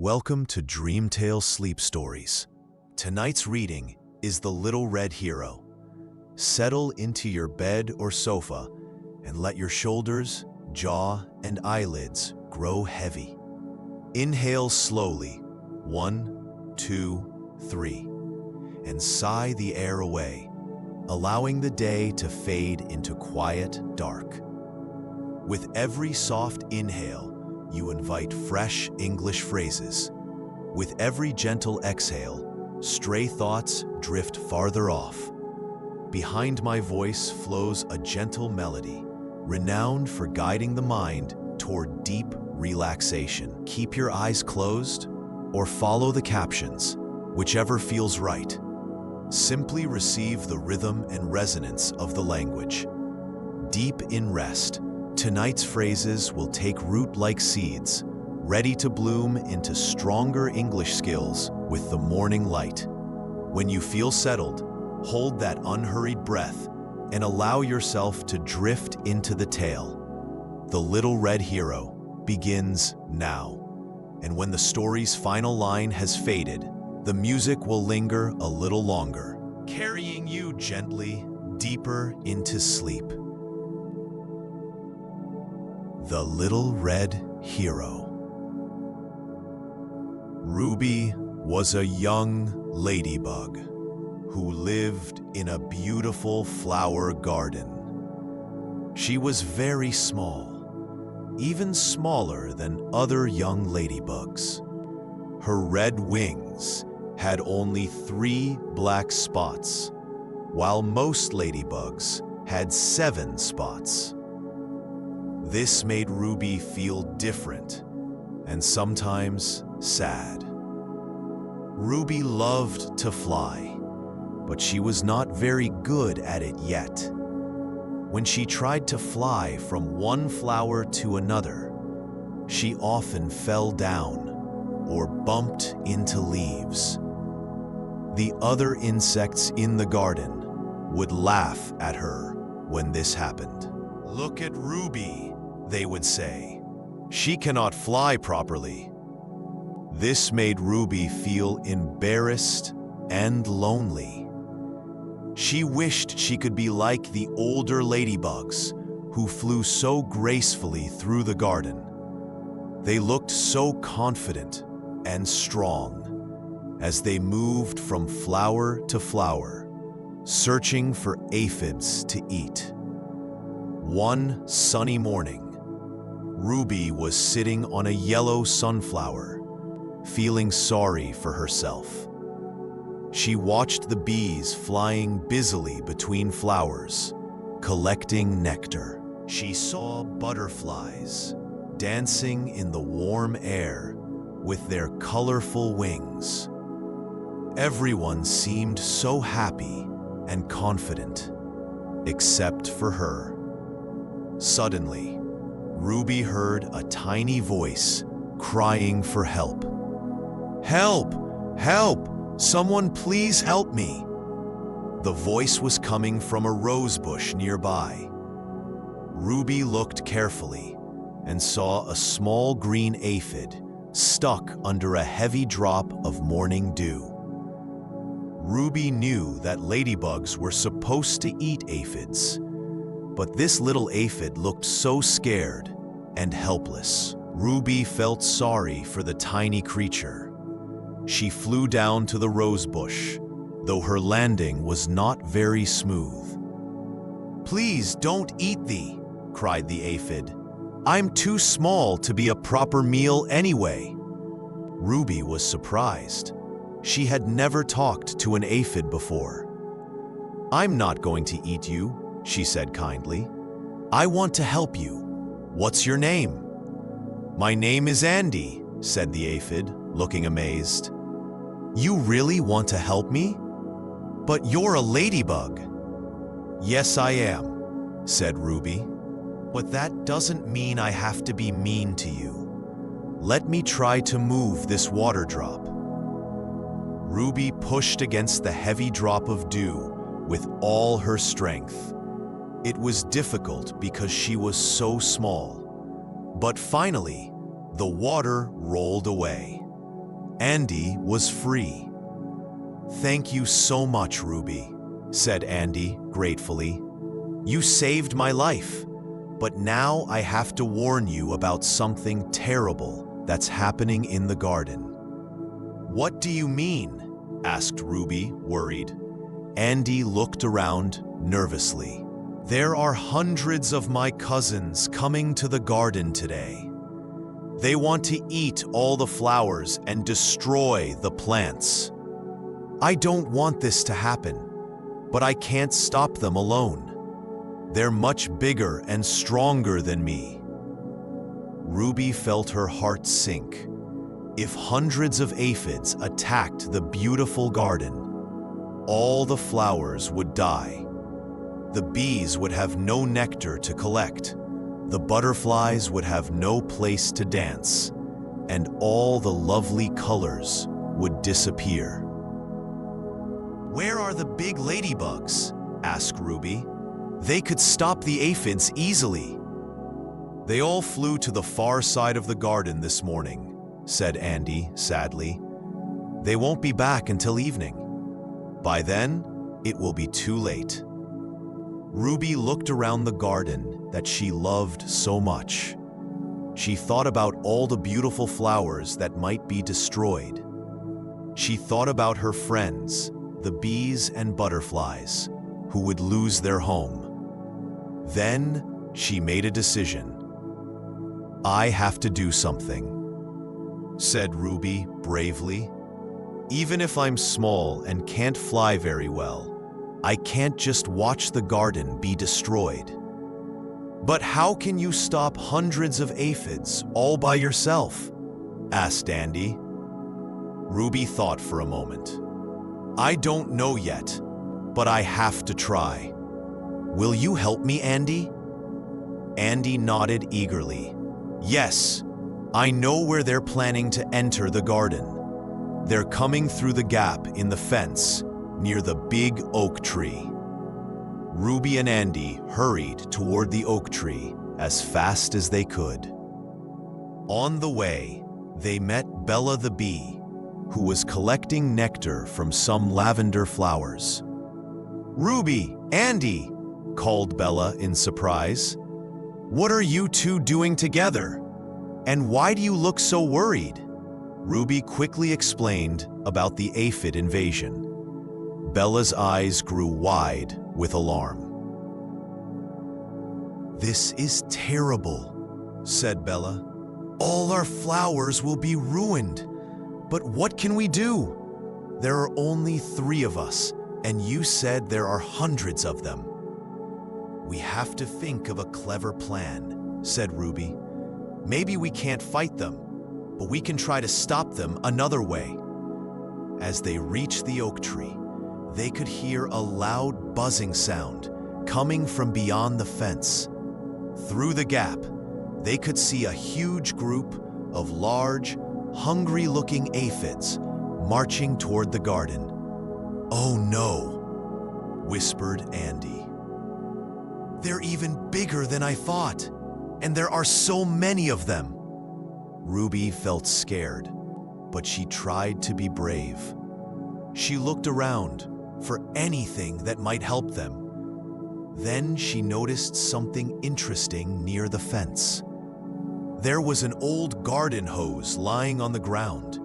Welcome to Dreamtale Sleep Stories. Tonight's reading is The Little Red Hero. Settle into your bed or sofa and let your shoulders, jaw, and eyelids grow heavy. Inhale slowly, 1, 2, 3, and sigh the air away, allowing the day to fade into quiet dark. With every soft inhale, you invite fresh English phrases. With every gentle exhale, stray thoughts drift farther off. Behind my voice flows a gentle melody, renowned for guiding the mind toward deep relaxation. Keep your eyes closed or follow the captions, whichever feels right. Simply receive the rhythm and resonance of the language. Deep in rest, tonight's phrases will take root like seeds, ready to bloom into stronger English skills with the morning light. When you feel settled, hold that unhurried breath and allow yourself to drift into the tale. The Little Red Hero begins now. And when the story's final line has faded, the music will linger a little longer, carrying you gently deeper into sleep. The Little Red Hero. Ruby was a young ladybug who lived in a beautiful flower garden. She was very small, even smaller than other young ladybugs. Her red wings had only 3 black spots, while most ladybugs had 7 spots. This made Ruby feel different and sometimes sad. Ruby loved to fly, but she was not very good at it yet. When she tried to fly from one flower to another, she often fell down or bumped into leaves. The other insects in the garden would laugh at her when this happened. "Look at Ruby," they would say. "She cannot fly properly." This made Ruby feel embarrassed and lonely. She wished she could be like the older ladybugs who flew so gracefully through the garden. They looked so confident and strong as they moved from flower to flower, searching for aphids to eat. One sunny morning, Ruby was sitting on a yellow sunflower, feeling sorry for herself. She watched the bees flying busily between flowers, collecting nectar. She saw butterflies dancing in the warm air with their colorful wings. Everyone seemed so happy and confident, except for her. Suddenly, Ruby heard a tiny voice crying for help. "Help! Help! Someone please help me!" The voice was coming from a rose bush nearby. Ruby looked carefully and saw a small green aphid stuck under a heavy drop of morning dew. Ruby knew that ladybugs were supposed to eat aphids, but this little aphid looked so scared and helpless. Ruby felt sorry for the tiny creature. She flew down to the rose bush, though her landing was not very smooth. "Please don't eat thee," cried the aphid. "I'm too small to be a proper meal anyway." Ruby was surprised. She had never talked to an aphid before. "I'm not going to eat you," she said kindly. "I want to help you. What's your name?" "My name is Andy," said the aphid, looking amazed. "You really want to help me? But you're a ladybug." "Yes, I am," said Ruby. "But that doesn't mean I have to be mean to you. Let me try to move this water drop." Ruby pushed against the heavy drop of dew with all her strength. It was difficult because she was so small. But finally, the water rolled away. Andy was free. "Thank you so much, Ruby," said Andy gratefully. "You saved my life, but now I have to warn you about something terrible that's happening in the garden." "What do you mean?" asked Ruby, worried. Andy looked around nervously. "There are hundreds of my cousins coming to the garden today. They want to eat all the flowers and destroy the plants. I don't want this to happen, but I can't stop them alone. They're much bigger and stronger than me." Ruby felt her heart sink. If hundreds of aphids attacked the beautiful garden, all the flowers would die. The bees would have no nectar to collect. The butterflies would have no place to dance, and all the lovely colors would disappear. "Where are the big ladybugs?" asked Ruby. "They could stop the aphids easily." "They all flew to the far side of the garden this morning," said Andy sadly. "They won't be back until evening. By then, it will be too late." Ruby looked around the garden that she loved so much. She thought about all the beautiful flowers that might be destroyed. She thought about her friends, the bees and butterflies, who would lose their home. Then she made a decision. "I have to do something," said Ruby bravely. "Even if I'm small and can't fly very well, I can't just watch the garden be destroyed." "But how can you stop hundreds of aphids all by yourself?" asked Andy. Ruby thought for a moment. "I don't know yet, but I have to try. Will you help me, Andy?" Andy nodded eagerly. "Yes, I know where they're planning to enter the garden. They're coming through the gap in the fence near the big oak tree." Ruby and Andy hurried toward the oak tree as fast as they could. On the way, they met Bella the bee, who was collecting nectar from some lavender flowers. "Ruby, Andy," called Bella in surprise. "What are you two doing together? And why do you look so worried?" Ruby quickly explained about the aphid invasion. Bella's eyes grew wide with alarm. "This is terrible," said Bella. "All our flowers will be ruined. But what can we do? There are only 3 of us, and you said there are hundreds of them." "We have to think of a clever plan," said Ruby. "Maybe we can't fight them, but we can try to stop them another way." As they reached the oak tree, they could hear a loud buzzing sound coming from beyond the fence. Through the gap, they could see a huge group of large, hungry-looking aphids marching toward the garden. "Oh no," whispered Andy. "They're even bigger than I thought, and there are so many of them." Ruby felt scared, but she tried to be brave. She looked around for anything that might help them. Then she noticed something interesting near the fence. There was an old garden hose lying on the ground,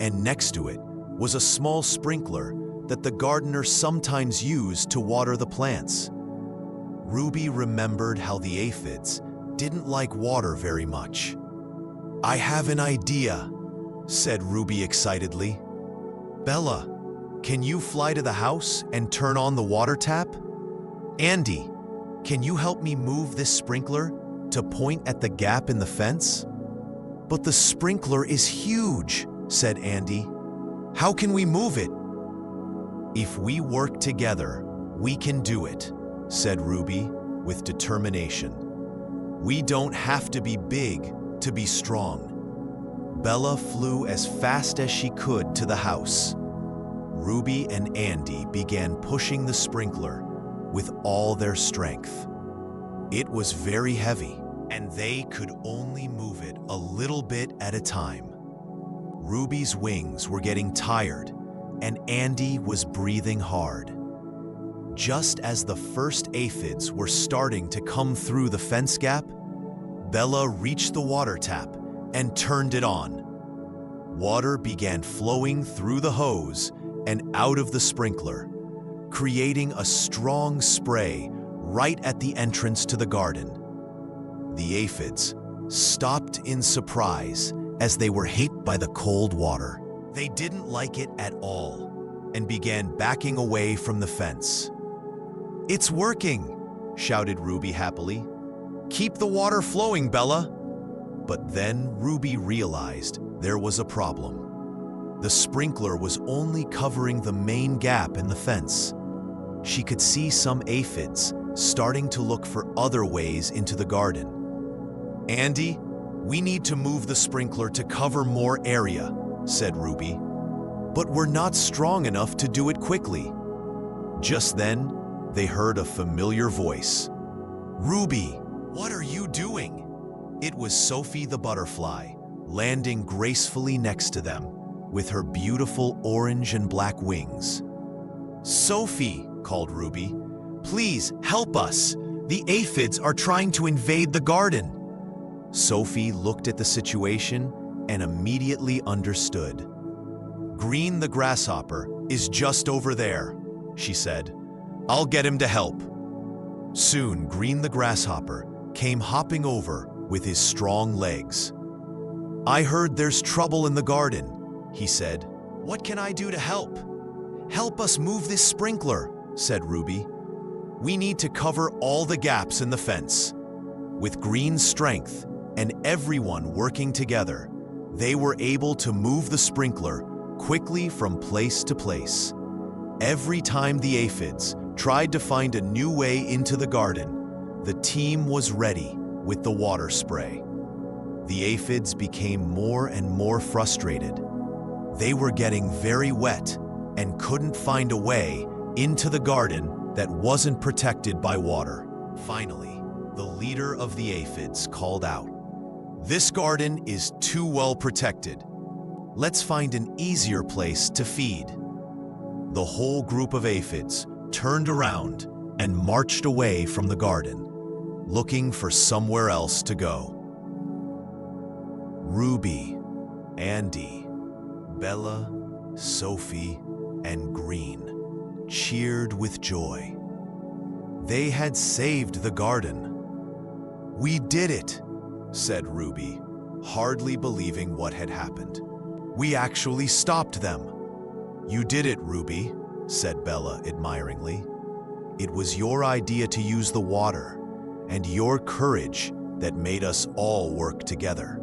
and next to it was a small sprinkler that the gardeners sometimes used to water the plants. Ruby remembered how the aphids didn't like water very much. "I have an idea," said Ruby excitedly. "Bella, can you fly to the house and turn on the water tap? Andy, can you help me move this sprinkler to point at the gap in the fence?" "But the sprinkler is huge," said Andy. "How can we move it?" "If we work together, we can do it," said Ruby with determination. "We don't have to be big to be strong." Bella flew as fast as she could to the house. Ruby and Andy began pushing the sprinkler with all their strength. It was very heavy, and they could only move it a little bit at a time. Ruby's wings were getting tired, and Andy was breathing hard. Just as the first aphids were starting to come through the fence gap, Bella reached the water tap and turned it on. Water began flowing through the hose and out of the sprinkler, creating a strong spray right at the entrance to the garden. The aphids stopped in surprise as they were hit by the cold water. They didn't like it at all and began backing away from the fence. "It's working!" shouted Ruby happily. "Keep the water flowing, Bella!" But then Ruby realized there was a problem. The sprinkler was only covering the main gap in the fence. She could see some aphids starting to look for other ways into the garden. "Andy, we need to move the sprinkler to cover more area," said Ruby. "But we're not strong enough to do it quickly." Just then, they heard a familiar voice. "Ruby, what are you doing?" It was Sophie the butterfly, landing gracefully next to them, with her beautiful orange and black wings. "Sophie," called Ruby, "please help us. The aphids are trying to invade the garden." Sophie looked at the situation and immediately understood. "Green the grasshopper is just over there," she said. "I'll get him to help." Soon, Green the grasshopper came hopping over with his strong legs. "I heard there's trouble in the garden," he said. "What can I do to help?" "Help us move this sprinkler," said Ruby. "We need to cover all the gaps in the fence." With Green's strength and everyone working together, they were able to move the sprinkler quickly from place to place. Every time the aphids tried to find a new way into the garden, the team was ready with the water spray. The aphids became more and more frustrated. They were getting very wet and couldn't find a way into the garden that wasn't protected by water. Finally, the leader of the aphids called out, "This garden is too well protected. Let's find an easier place to feed." The whole group of aphids turned around and marched away from the garden, looking for somewhere else to go. Ruby, Andy, Bella, Sophie, and Green cheered with joy. They had saved the garden. "We did it," said Ruby, hardly believing what had happened. "We actually stopped them." "You did it, Ruby," said Bella admiringly. "It was your idea to use the water and your courage that made us all work together."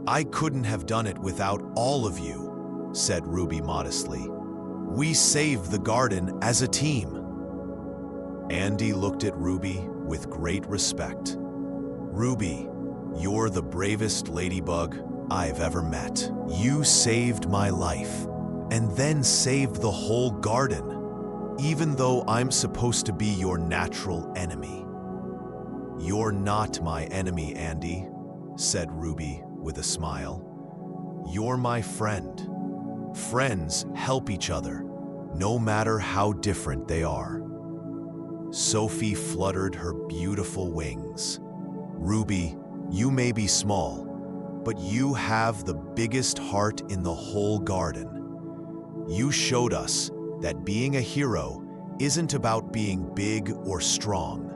"I couldn't have done it without all of you," said Ruby modestly. "We saved the garden as a team." Andy looked at Ruby with great respect. "Ruby, you're the bravest ladybug I've ever met. You saved my life, and then saved the whole garden, even though I'm supposed to be your natural enemy." "You're not my enemy, Andy," said Ruby with a smile. "You're my friend. Friends help each other, no matter how different they are." Sophie fluttered her beautiful wings. "Ruby, you may be small, but you have the biggest heart in the whole garden. You showed us that being a hero isn't about being big or strong.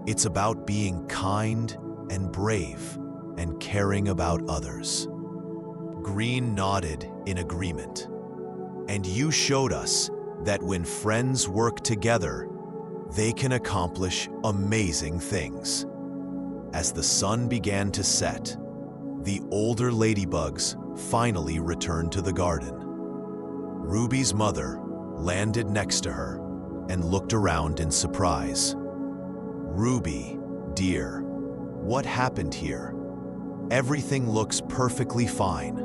It's about being kind and brave and caring about others." Green nodded in agreement. "And you showed us that when friends work together, they can accomplish amazing things." As the sun began to set, the older ladybugs finally returned to the garden. Ruby's mother landed next to her and looked around in surprise. "Ruby, dear, what happened here? Everything looks perfectly fine,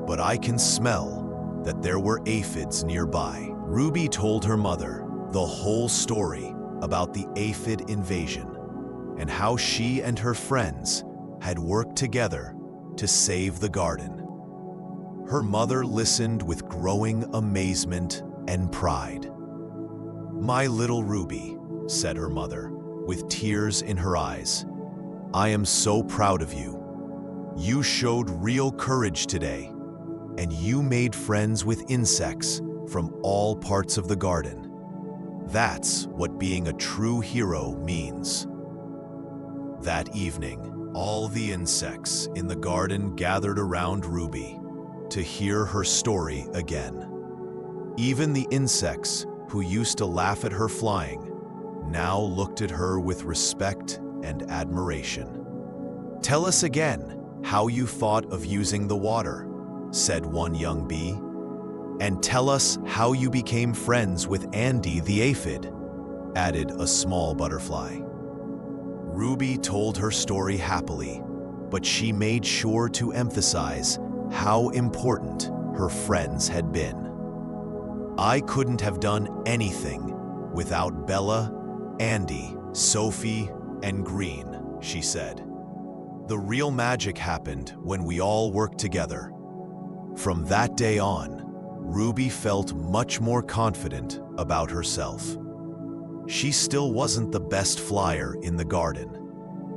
but I can smell that there were aphids nearby." Ruby told her mother the whole story about the aphid invasion and how she and her friends had worked together to save the garden. Her mother listened with growing amazement and pride. "My little Ruby," said her mother, with tears in her eyes, "I am so proud of you. You showed real courage today, and you made friends with insects from all parts of the garden. That's what being a true hero means." That evening, all the insects in the garden gathered around Ruby to hear her story again. Even the insects who used to laugh at her flying now looked at her with respect and admiration. "Tell us again how you thought of using the water," said one young bee. "And tell us how you became friends with Andy the aphid," added a small butterfly. Ruby told her story happily, but she made sure to emphasize how important her friends had been. "I couldn't have done anything without Bella, Andy, Sophie, and Green," she said. "The real magic happened when we all worked together." From that day on, Ruby felt much more confident about herself. She still wasn't the best flyer in the garden,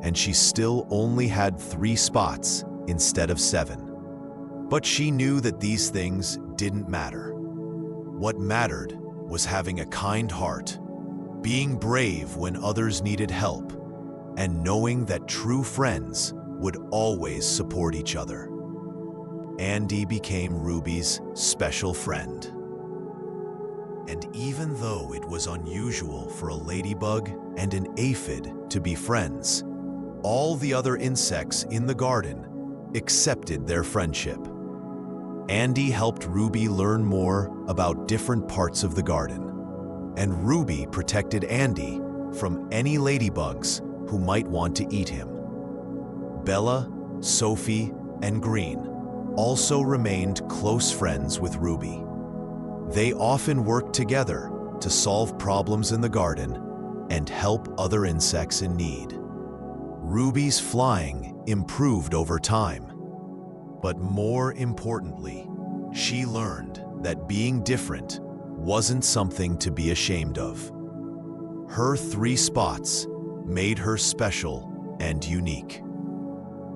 and she still only had 3 spots instead of 7. But she knew that these things didn't matter. What mattered was having a kind heart, being brave when others needed help, and knowing that true friends would always support each other. Andy became Ruby's special friend. And even though it was unusual for a ladybug and an aphid to be friends, all the other insects in the garden accepted their friendship. Andy helped Ruby learn more about different parts of the garden, and Ruby protected Andy from any ladybugs who might want to eat him. Bella, Sophie, and Green also remained close friends with Ruby. They often worked together to solve problems in the garden and help other insects in need. Ruby's flying improved over time. But more importantly, she learned that being different wasn't something to be ashamed of. Her 3 spots made her special and unique.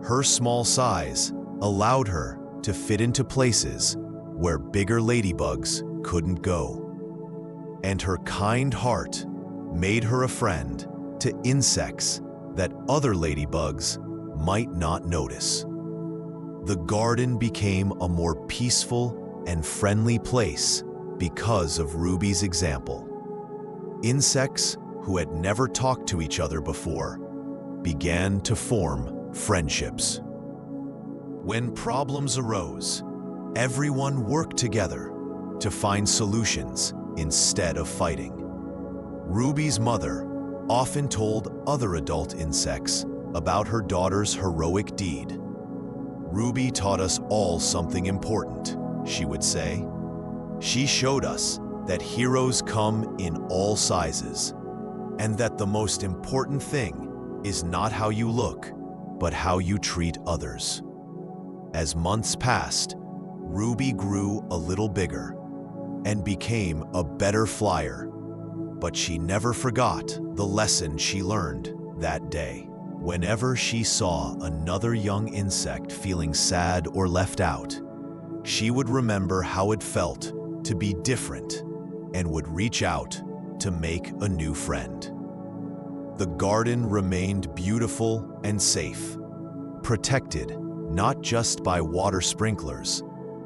Her small size allowed her to fit into places where bigger ladybugs couldn't go. And her kind heart made her a friend to insects that other ladybugs might not notice. The garden became a more peaceful and friendly place because of Ruby's example. Insects who had never talked to each other before began to form friendships. When problems arose, everyone worked together to find solutions instead of fighting. Ruby's mother often told other adult insects about her daughter's heroic deed. "Ruby taught us all something important," she would say. "She showed us that heroes come in all sizes, and that the most important thing is not how you look, but how you treat others." As months passed, Ruby grew a little bigger and became a better flyer, but she never forgot the lesson she learned that day. Whenever she saw another young insect feeling sad or left out, she would remember how it felt to be different and would reach out to make a new friend. The garden remained beautiful and safe, protected not just by water sprinklers,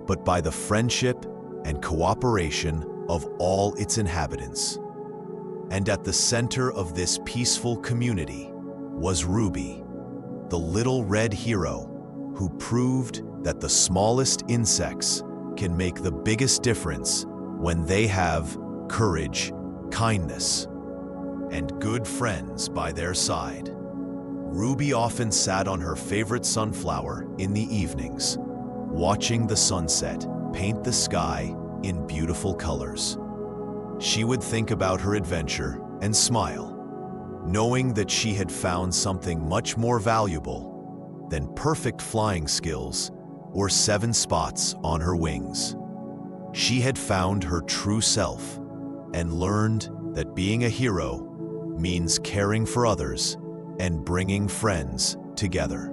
but by the friendship and cooperation of all its inhabitants. And at the center of this peaceful community was Ruby, the little red hero who proved that the smallest insects can make the biggest difference when they have courage, kindness, and good friends by their side. Ruby often sat on her favorite sunflower in the evenings, watching the sunset paint the sky in beautiful colors. She would think about her adventure and smile, knowing that she had found something much more valuable than perfect flying skills or 7 spots on her wings. She had found her true self and learned that being a hero means caring for others and bringing friends together.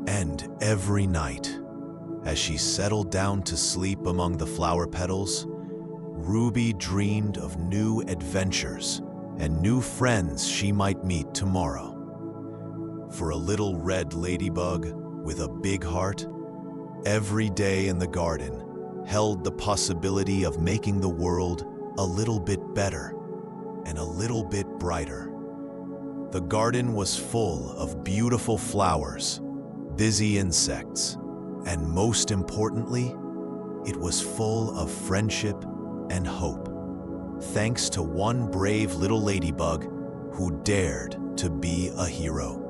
And every night, as she settled down to sleep among the flower petals, Ruby dreamed of new adventures and new friends she might meet tomorrow. For a little red ladybug with a big heart, every day in the garden held the possibility of making the world a little bit better and a little bit brighter. The garden was full of beautiful flowers, busy insects, and most importantly, it was full of friendship and hope, thanks to one brave little ladybug who dared to be a hero.